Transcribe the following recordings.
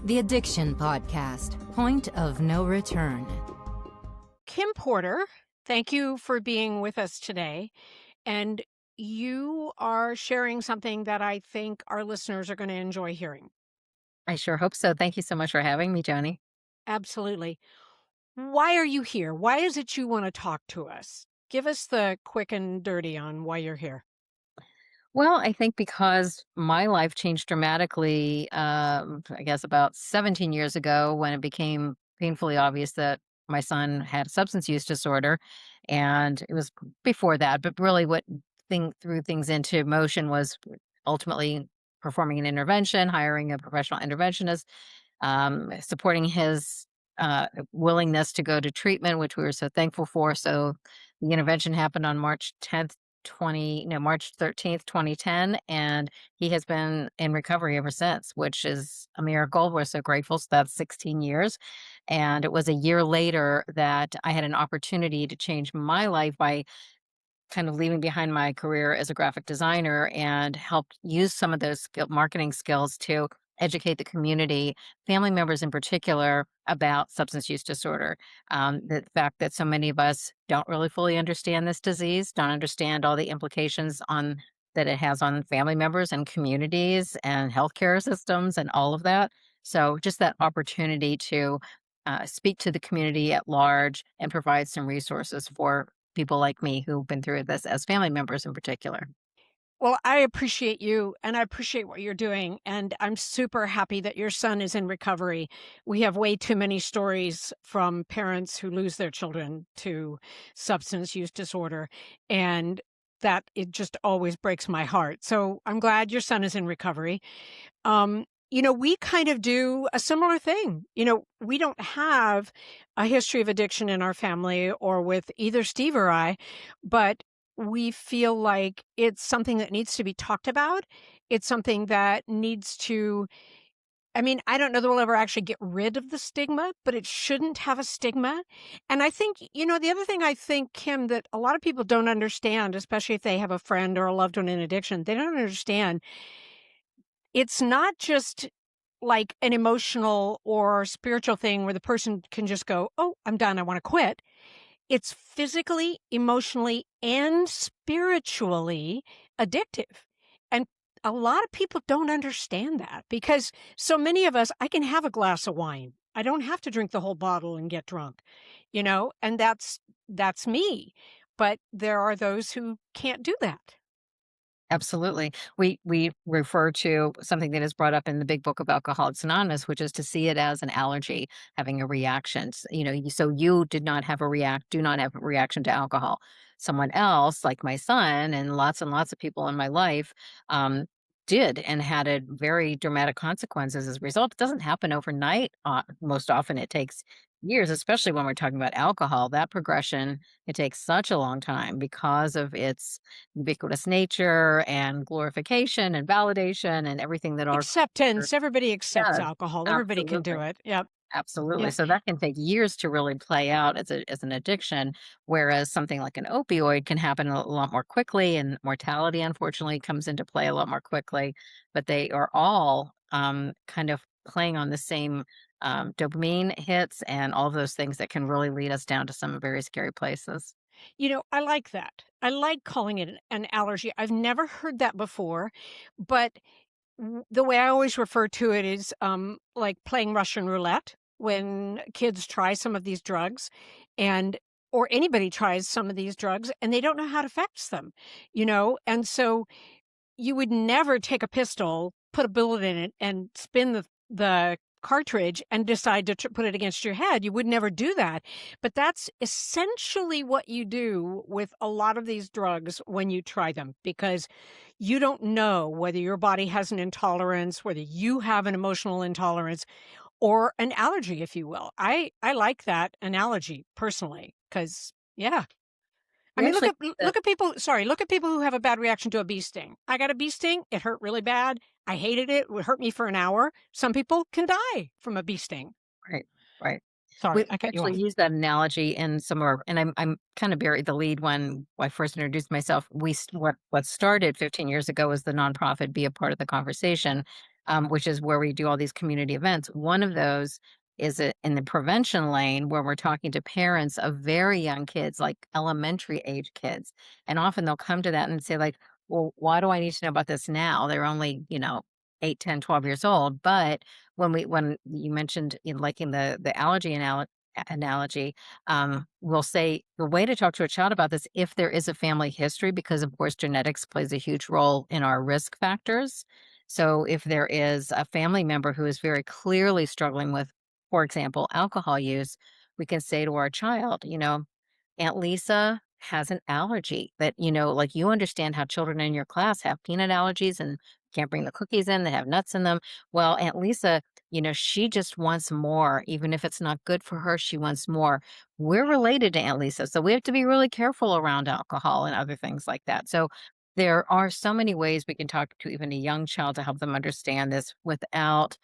The Addiction Podcast, Point of No Return. Kim Porter, thank you for being with us today. And you are sharing something that I think our listeners are going to enjoy hearing. I sure hope so. Thank you so much for having me, Joni. Absolutely. Why are you here? Why is it you want to talk to us? Give us the quick and dirty on why you're here. Well, I think because my life changed dramatically, I guess about 17 years ago when it became painfully obvious that my son had a substance use disorder. And it was before that, but really what threw things into motion was ultimately performing an intervention, hiring a professional interventionist, supporting his willingness to go to treatment, which we were so thankful for. So the intervention happened on March 13th, 2010, and he has been in recovery ever since, which is a miracle. We're so grateful. So that's 16 years. And it was a year later that I had an opportunity to change my life by kind of leaving behind my career as a graphic designer and helped use some of those marketing skills to educate the community, family members in particular, about substance use disorder. The fact that so many of us don't really fully understand this disease, don't understand all the implications on that it has on family members and communities and healthcare systems and all of that. So just that opportunity to speak to the community at large and provide some resources for people like me who've been through this as family members in particular. Well, I appreciate you and I appreciate what you're doing. And I'm super happy that your son is in recovery. We have way too many stories from parents who lose their children to substance use disorder. And that it just always breaks my heart. So I'm glad your son is in recovery. We kind of do a similar thing. We don't have a history of addiction in our family or with either Steve or I, but we feel like it's something that needs to be talked about. It's something that needs to, I don't know that we'll ever actually get rid of the stigma, but it shouldn't have a stigma. And I think, the other thing I think, Kim, that a lot of people don't understand, especially if they have a friend or a loved one in addiction, they don't understand it's not just like an emotional or spiritual thing where the person can just go, "Oh, I'm done. I want to quit." It's physically, emotionally, and spiritually addictive. And a lot of people don't understand that because so many of us, I can have a glass of wine. I don't have to drink the whole bottle and get drunk, and that's me. But there are those who can't do that. Absolutely. We refer to something that is brought up in the big book of Alcoholics Anonymous, which is to see it as an allergy, having a reaction. So you did not have do not have a reaction to alcohol. Someone else, like my son and lots of people in my life, did and had a very dramatic consequences as a result. It doesn't happen overnight. Most often it takes years, especially when we're talking about alcohol. That progression, it takes such a long time because of its ubiquitous nature and glorification and validation and everything that our culture Acceptance. Everybody accepts does. alcohol. Everybody can do Absolutely. it. Yep. Absolutely. Yep. So that can take years to really play out as an addiction, whereas something like an opioid can happen a lot more quickly, and mortality, unfortunately, comes into play a lot more quickly. But they are all kind of playing on the same dopamine hits and all of those things that can really lead us down to some very scary places. I like that. I like calling it an allergy. I've never heard that before, but the way I always refer to it is like playing Russian roulette when kids try some of these drugs and or anybody tries some of these drugs and they don't know how it affects them, And so you would never take a pistol, put a bullet in it, and spin the cartridge and decide to put it against your head. You would never do that. But that's essentially what you do with a lot of these drugs when you try them, because you don't know whether your body has an intolerance, whether you have an emotional intolerance or an allergy, if you will. I like that analogy personally, because yeah, We look actually at people look at people who have a bad reaction to a bee sting. I got a bee sting, it hurt really bad. I hated it. It would hurt me for an hour. Some people can die from a bee sting. right, right. Sorry, We I cut you actually off. use that analogy in some of our, and I'm kind of buried the lead when I first introduced myself. What started 15 years ago was the nonprofit Be a Part of the Conversation, which is where we do all these community events. One of those is in the prevention lane where we're talking to parents of very young kids, like elementary age kids. And often they'll come to that and say, like, well, why do I need to know about this now? They're only, 8, 10, 12 years old. But when you mentioned like in the allergy analogy, we'll say the way to talk to a child about this, if there is a family history, because of course genetics plays a huge role in our risk factors. So if there is a family member who is very clearly struggling with, for example, alcohol use, we can say to our child, Aunt Lisa has an allergy that, like you understand how children in your class have peanut allergies and can't bring the cookies in, they have nuts in them. Well, Aunt Lisa, she just wants more. Even if it's not good for her, she wants more. We're related to Aunt Lisa. So we have to be really careful around alcohol and other things like that. So there are so many ways we can talk to even a young child to help them understand this without,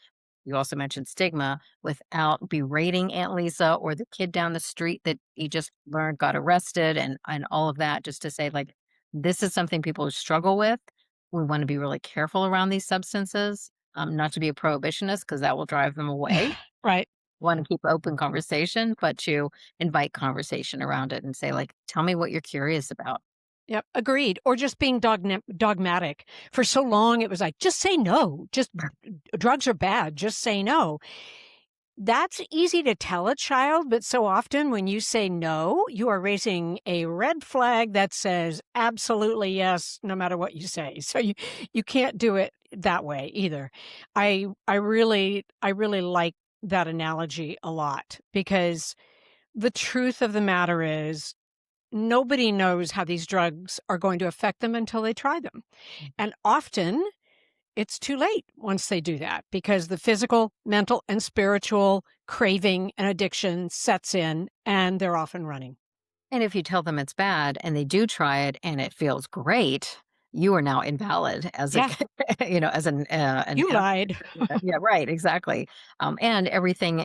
you also mentioned stigma, without berating Aunt Lisa or the kid down the street that you just learned got arrested and all of that, just to say, like, this is something people struggle with. We want to be really careful around these substances, not to be a prohibitionist because that will drive them away. Right. Want to keep open conversation, but to invite conversation around it and say, like, tell me what you're curious about. Yep, agreed. Or just being dogmatic. For so long, it was like, just say no. Just drugs are bad. Just say no. That's easy to tell a child, but so often when you say no, you are raising a red flag that says absolutely yes, no matter what you say. So you can't do it that way either. I really like that analogy a lot because the truth of the matter is nobody knows how these drugs are going to affect them until they try them. And often it's too late once they do that because the physical, mental, and spiritual craving and addiction sets in and they're off and running. And if you tell them it's bad and they do try it and it feels great, you are now invalid as a, Yeah, as an you lied. yeah, right, exactly. And everything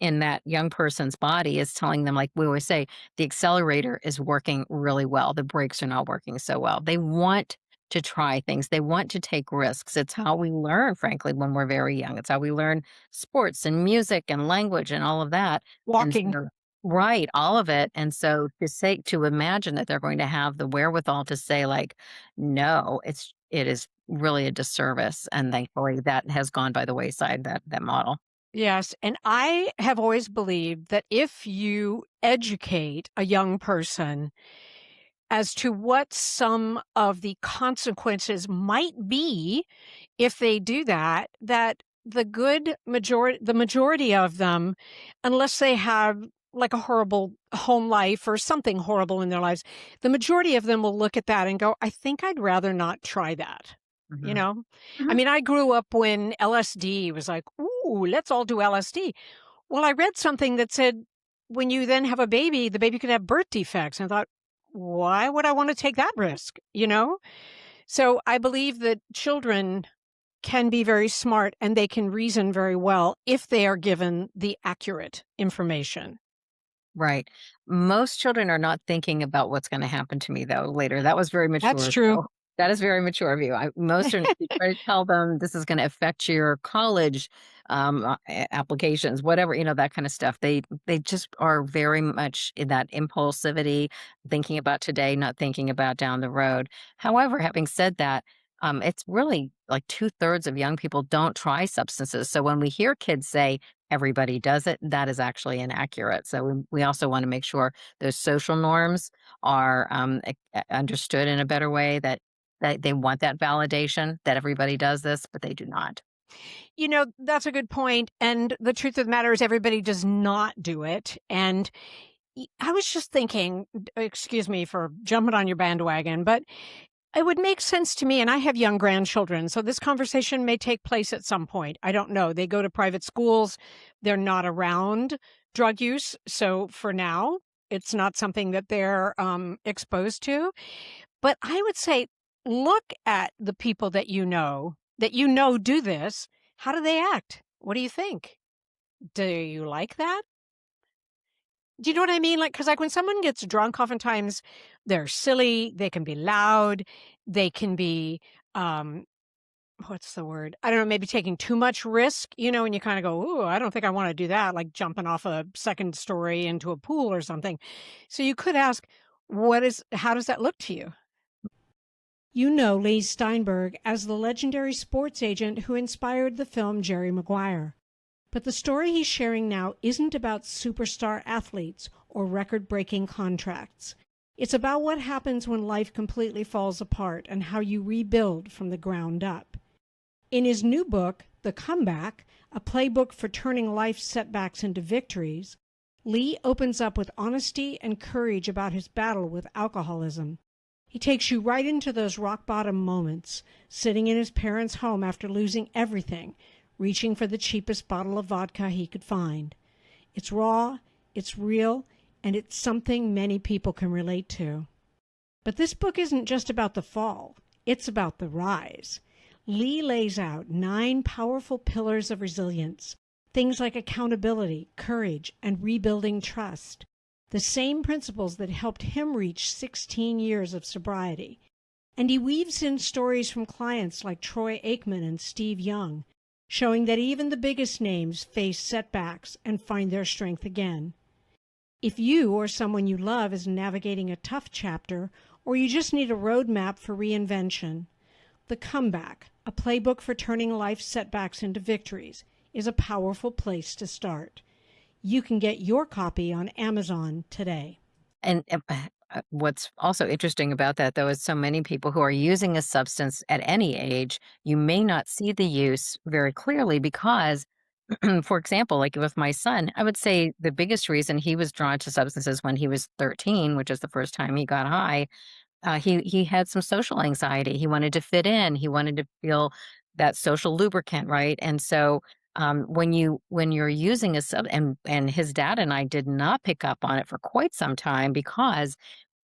in that young person's body is telling them, like we always say, the accelerator is working really well. The brakes are not working so well. They want to try things. They want to take risks. It's how we learn, frankly, when we're very young. It's how we learn sports and music and language and all of that. And Walking. so right, all of it, and so to imagine that they're going to have the wherewithal to say, like, "No," it is really a disservice, and thankfully, that has gone by the wayside, that model. Yes. And I have always believed that if you educate a young person as to what some of the consequences might be if they do that, that the majority of them, unless they have like a horrible home life or something horrible in their lives, the majority of them will look at that and go, I think I'd rather not try that. You Mhm. know, I Mhm. mean, I grew up when LSD was like, ooh, let's all do LSD. Well, I read something that said when you then have a baby, the baby could have birth defects. And I thought, why would I want to take that risk? So I believe that children can be very smart and they can reason very well if they are given the accurate information. Right. Most children are not thinking about what's gonna happen to me, though, later. That was very That's mature, true. so that is very mature of you. Most are you try to tell them this is gonna affect your college, applications, whatever, that kinda stuff. They just are very much in that impulsivity, thinking about today, not thinking about down the road. However, having said that, it's really like 2/3 of young people don't try substances, so when we hear kids say, everybody does it, that is actually inaccurate. So we also want to make sure those social norms are understood in a better way, that they want that validation that everybody does this, but they do not. That's a good point. And the truth of the matter is, everybody does not do it. And I was just thinking, excuse me for jumping on your bandwagon, but it would make sense to me, and I have young grandchildren, so this conversation may take place at some point. I don't know. They go to private schools. They're not around drug use. So for now, it's not something that they're exposed to. But I would say, look at the people that you know do this. How do they act? What do you think? Do you like that? Do you know what I mean? Like, because like when someone gets drunk, oftentimes they're silly, they can be loud, they can be, um, what's the word? I don't know, maybe taking too much risk, and you kinda go, "Ooh, I don't think I wanna do that," like jumping off a second story into a pool or something. So you could ask, how does that look to you? You know Lee Steinberg as the legendary sports agent who inspired the film Jerry Maguire. But the story he's sharing now isn't about superstar athletes or record breaking contracts. It's about what happens when life completely falls apart and how you rebuild from the ground up. In his new book, The Comeback, a playbook for turning life's setbacks into victories, Lee opens up with honesty and courage about his battle with alcoholism. He takes you right into those rock bottom moments, sitting in his parents' home after losing everything, reaching for the cheapest bottle of vodka he could find. It's raw, it's real, and it's something many people can relate to. But this book isn't just about the fall, it's about the rise. Lee lays out 9 powerful pillars of resilience, things like accountability, courage, and rebuilding trust. The same principles that helped him reach 16 years of sobriety. And he weaves in stories from clients like Troy Aikman and Steve Young, showing that even the biggest names face setbacks and find their strength again. If you or someone you love is navigating a tough chapter, or you just need a roadmap for reinvention, The Comeback, a playbook for turning life's setbacks into victories, is a powerful place to start. You can get your copy on Amazon today. And what's also interesting about that, though, is so many people who are using a substance at any age, you may not see the use very clearly because, for example, like with my son, I would say the biggest reason he was drawn to substances when he was 13, which is the first time he got high, he had some social anxiety. He wanted to fit in. He wanted to feel that social lubricant, right? And so when you're using a sub, and his dad and I did not pick up on it for quite some time because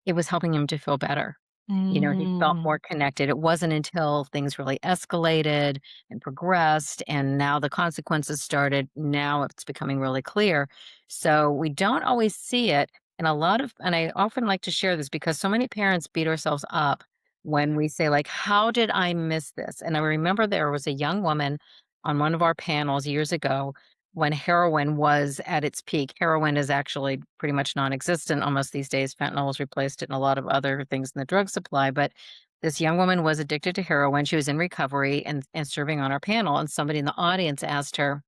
it was helping him to feel better. You know, he felt Mm. more connected. It wasn't until things really escalated and progressed and now the consequences started, now it's becoming really clear. So we don't always see it. And I often like to share this because so many parents beat ourselves up when we say, like, how did I miss this? And I remember there was a young woman on one of our panels years ago when heroin was at its peak. Heroin is actually pretty much non-existent almost these days. Fentanyl has replaced it and a lot of other things in the drug supply. But this young woman was addicted to heroin. She was in recovery and serving on our panel. And somebody in the audience asked her,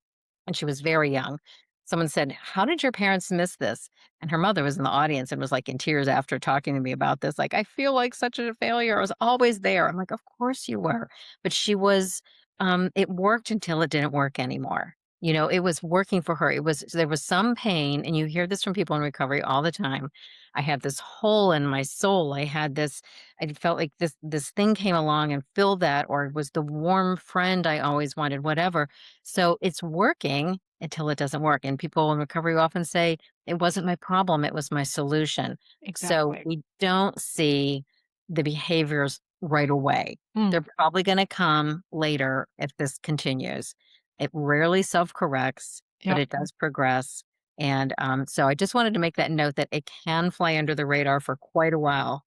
and she was very young. Someone said, "How did your parents miss this?" And her mother was in the audience and was like in tears after talking to me about this. Like, I feel like such a failure. I was always there. I'm like, of course you were. But she was, it worked until it didn't work anymore. You know, it was working for her. There was some pain, and you hear this from people in recovery all the time. I had this hole in my soul. I felt like this thing came along and filled that, or it was the warm friend I always wanted, whatever. So it's working until it doesn't work. And people in recovery often say, it wasn't my problem, it was my solution. So Exactly. we don't see the behaviors right away. Mm. They're probably going to come later if this continues. It rarely self-corrects, but Yep. it does progress, and, so I just wanted to make that note that it can fly under the radar for quite a while.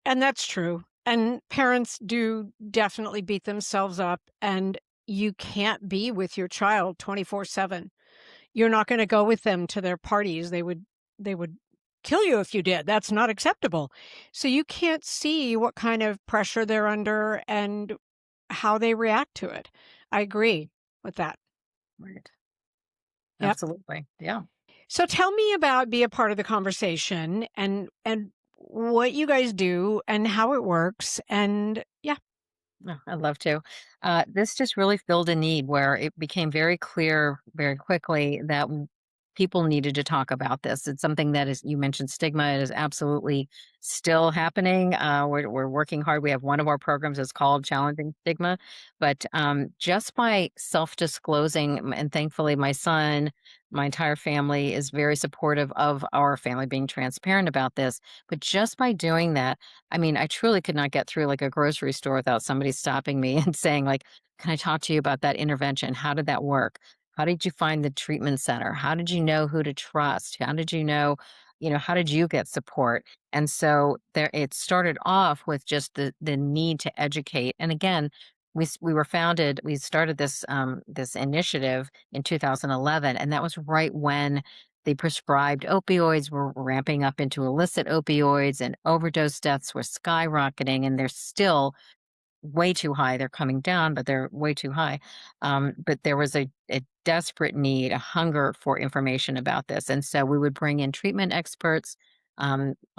And that's true. And parents do definitely beat themselves up, and you can't be with your child 24/7. You're not gonna go with them to their parties. They would kill you if you did. That's not acceptable. So you can't see what kind of pressure they're under and how they react to it. I agree with that. Right. Yep. Absolutely. Yeah. So tell me about be a part of the conversation and what you guys do and how it works and yeah. Oh, I'd love to. This just really filled a need where it became very clear very quickly that people needed to talk about this. It's something that is, you mentioned stigma, it is absolutely still happening. We're working hard. We have one of our programs is called Challenging Stigma. But just by self disclosing, and thankfully, my son, my entire family is very supportive of our family being transparent about this. But just by doing that, I mean, I truly could not get through like a grocery store without somebody stopping me and saying like, "Can I talk to you about that intervention? How did that work? How did you find the treatment center? How did you know who to trust? How did you know, how did you get support?" And so there it started off with just the need to educate. And again, we were founded. We started this initiative in 2011, and that was right when the prescribed opioids were ramping up into illicit opioids, and overdose deaths were skyrocketing, and they're still way too high. They're coming down, but they're way too high. But there was a desperate need, a hunger for information about this. And so we would bring in treatment experts,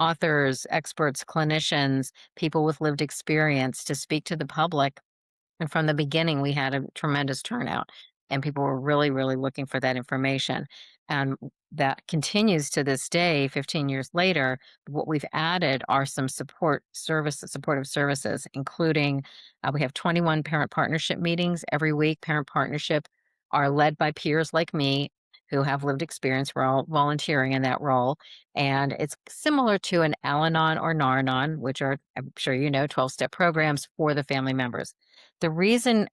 authors, experts, clinicians, people with lived experience to speak to the public. And from the beginning, we had a tremendous turnout, and people were really, really looking for that information. And that continues to this day, 15 years later. What we've added are some supportive services, including we have 21 parent partnership meetings every week. Parent partnership are led by peers like me who have lived experience. We're all volunteering in that role. And it's similar to an Al Anon or Nar-Anon, which are, I'm sure you know, 12-step programs for the family members. The reason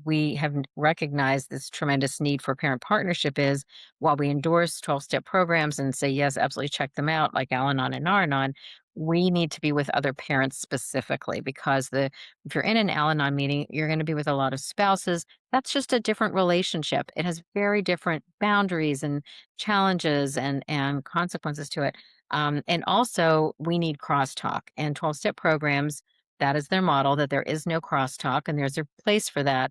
we have recognized this tremendous need for parent partnership is while we endorse 12-step programs and say, yes, absolutely check them out, like Al Anon and Nar-Anon, we need to be with other parents specifically because if you're in an Al Anon meeting, you're going to be with a lot of spouses. That's just a different relationship. It has very different boundaries and challenges and consequences to it. And also, we need crosstalk and 12-step programs, that is their model, that there is no crosstalk and there's a place for that.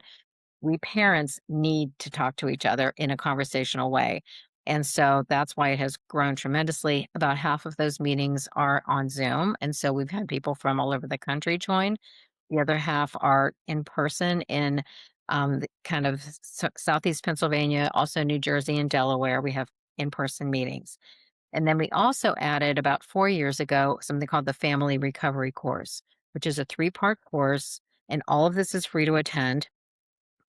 We parents need to talk to each other in a conversational way. And so that's why it has grown tremendously. About half of those meetings are on Zoom. And so we've had people from all over the country join. The other half are in person in the kind of Southeast Pennsylvania, also New Jersey and Delaware. We have in person meetings. And then we also added about 4 years ago something called the Family Recovery Course, which is a 3-part course. And all of this is free to attend.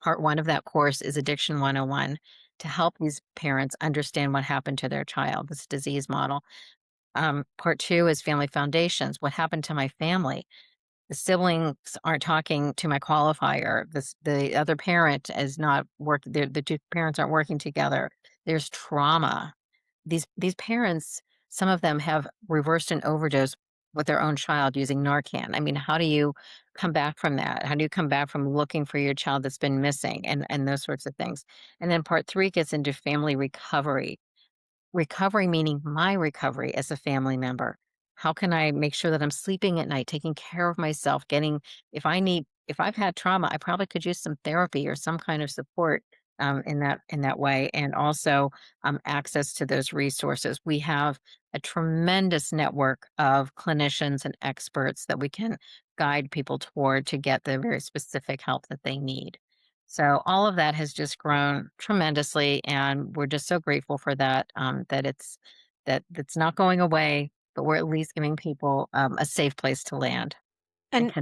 Part one of that course is Addiction 101 to help these parents understand what happened to their child, this disease model. Part two is Family Foundations. What happened to my family? The siblings aren't talking to my qualifier. The other parent is not working. The two parents aren't working together. There's trauma. These parents, some of them have reversed an overdose with their own child using Narcan. I mean, how do you come back from that? How do you come back from looking for your child that's been missing and those sorts of things? And then part three gets into family recovery. Recovery meaning my recovery as a family member. How can I make sure that I'm sleeping at night, taking care of myself, if I've had trauma, I probably could use some therapy or some kind of support in that way, and also access to those resources. We have a tremendous network of clinicians and experts that we can guide people toward to get the very specific help that they need. So all of that has just grown tremendously, and we're just so grateful for that. That's not going away, but we're at least giving people a safe place to land. And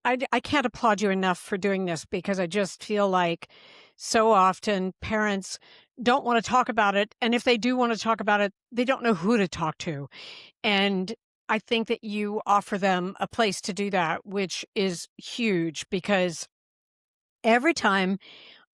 And I can't applaud you enough for doing this because I just feel like so often parents don't want to talk about it. And if they do want to talk about it, they don't know who to talk to. And I think that you offer them a place to do that, which is huge because every time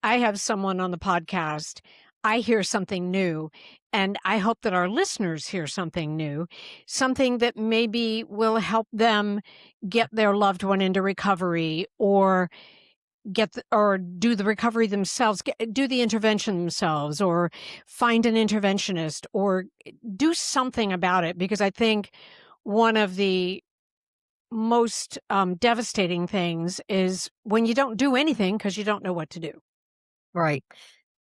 I have someone on the podcast, I hear something new. And I hope that our listeners hear something new, something that maybe will help them get their loved one into recovery or or do the recovery themselves, do the intervention themselves or find an interventionist or do something about it. Because I think one of the most devastating things is when you don't do anything because you don't know what to do. right.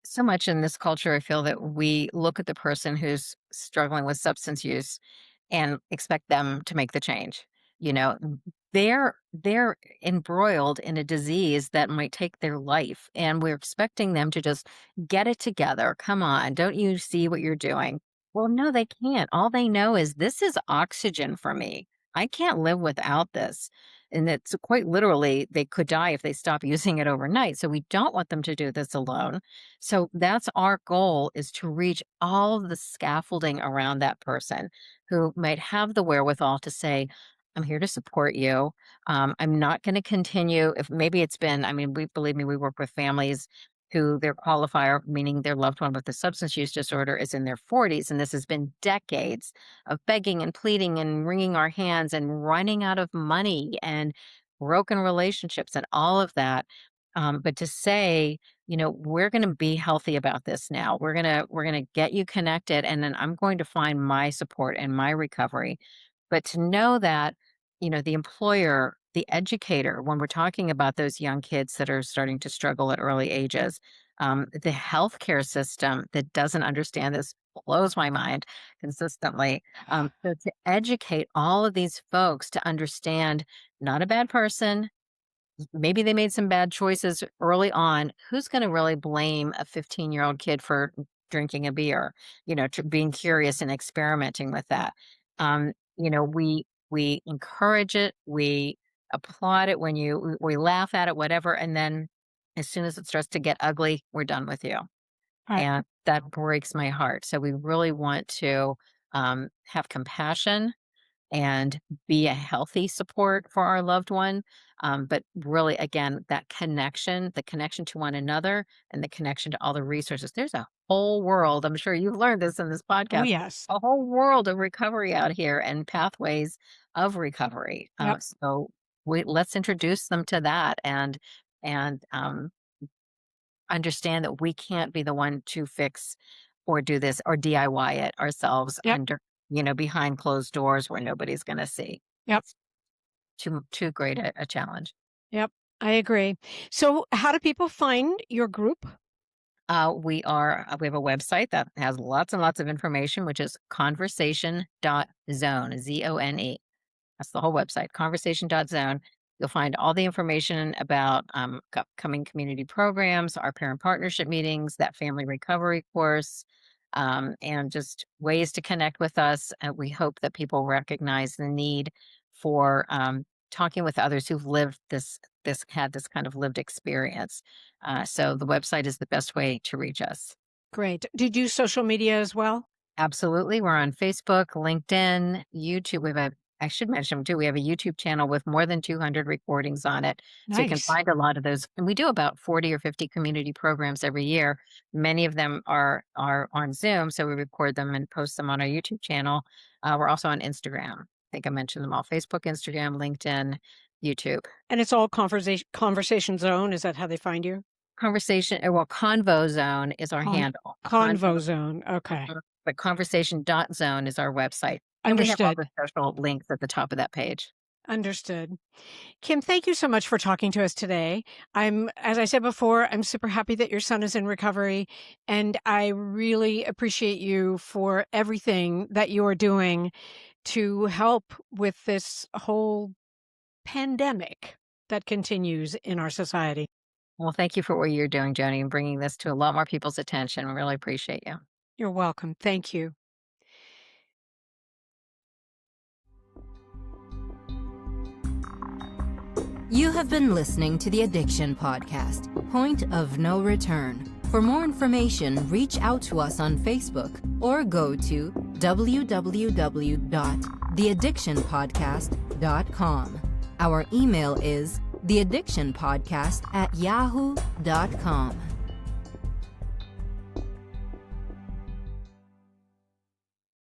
So much in this culture, I feel that we look at the person who's struggling with substance use and expect them to make the change. You know, they're embroiled in a disease that might take their life, and we're expecting them to just get it together. Come on, don't you see what you're doing? Well, no, they can't. All they know is this is oxygen for me. I can't live without this. And it's quite literally, they could die if they stop using it overnight. So we don't want them to do this alone. So that's our goal, is to reach all of the scaffolding around that person who might have the wherewithal to say, I'm here to support you. I'm not going to continue. If maybe it's been, I mean, we believe me, we work with families who their qualifier, meaning their loved one with a substance use disorder, is in their 40s. And this has been decades of begging and pleading and wringing our hands and running out of money and broken relationships and all of that. But to say, we're going to be healthy about this now. We're going to get you connected, and then I'm going to find my support and my recovery. But to know that, the employer, the educator, when we're talking about those young kids that are starting to struggle at early ages, the healthcare system that doesn't understand this blows my mind consistently. So to educate all of these folks to understand, not a bad person, maybe they made some bad choices early on. Who's going to really blame a 15-year-old kid for drinking a beer, being curious and experimenting with that? We encourage it, we applaud it when we laugh at it, whatever. And then as soon as it starts to get ugly, we're done with you. Right. And that breaks my heart. So we really want to have compassion and be a healthy support for our loved one. But really, again, that connection, the connection to one another and the connection to all the resources. There's a whole world. I'm sure you've learned this in this Oh, podcast, yes. a whole world of recovery out here and pathways of recovery. Yep. So let's introduce them to that and understand that we can't be the one to fix or do this or DIY it ourselves Yep. behind closed doors where nobody's going to see. Yep. It's too great a challenge. Yep. I agree. So, how do people find your group? We have a website that has lots and lots of information, which is conversation.zone, ZONE. That's the whole website, conversation.zone. You'll find all the information about upcoming community programs, our parent partnership meetings, that family recovery course, and just ways to connect with us. We hope that people recognize the need for talking with others who've lived had this kind of lived experience. So the website is the best way to reach us. Great. Do you do social media as well? Absolutely. We're on Facebook, LinkedIn, YouTube. I should mention too, we have a YouTube channel with more than 200 recordings on it. So you can Nice. find a lot of those. And we do about 40 or 50 community programs every year. Many of them are on Zoom. So we record them and post them on our YouTube channel. We're also on Instagram. I think I mentioned them all: Facebook, Instagram, LinkedIn, YouTube. And it's all conversation zone. Is that how they find you? Convo Zone is our Con- handle. Convo zone. Okay. But conversation.zone is our website. And we have all Understood. the social links at the top of that page. Understood. Kim, thank you so much for talking to us today. As I said before, I'm super happy that your son is in recovery, and I really appreciate you for everything that you are doing to help with this whole pandemic that continues in our society. Well, thank you for what you're doing, Joni, and bringing this to a lot more people's attention. We really appreciate you. You're welcome. Thank you. You have been listening to the Addiction Podcast, Point of No Return. For more information, reach out to us on Facebook or go to www.theaddictionpodcast.com. Our email is theaddictionpodcast@yahoo.com.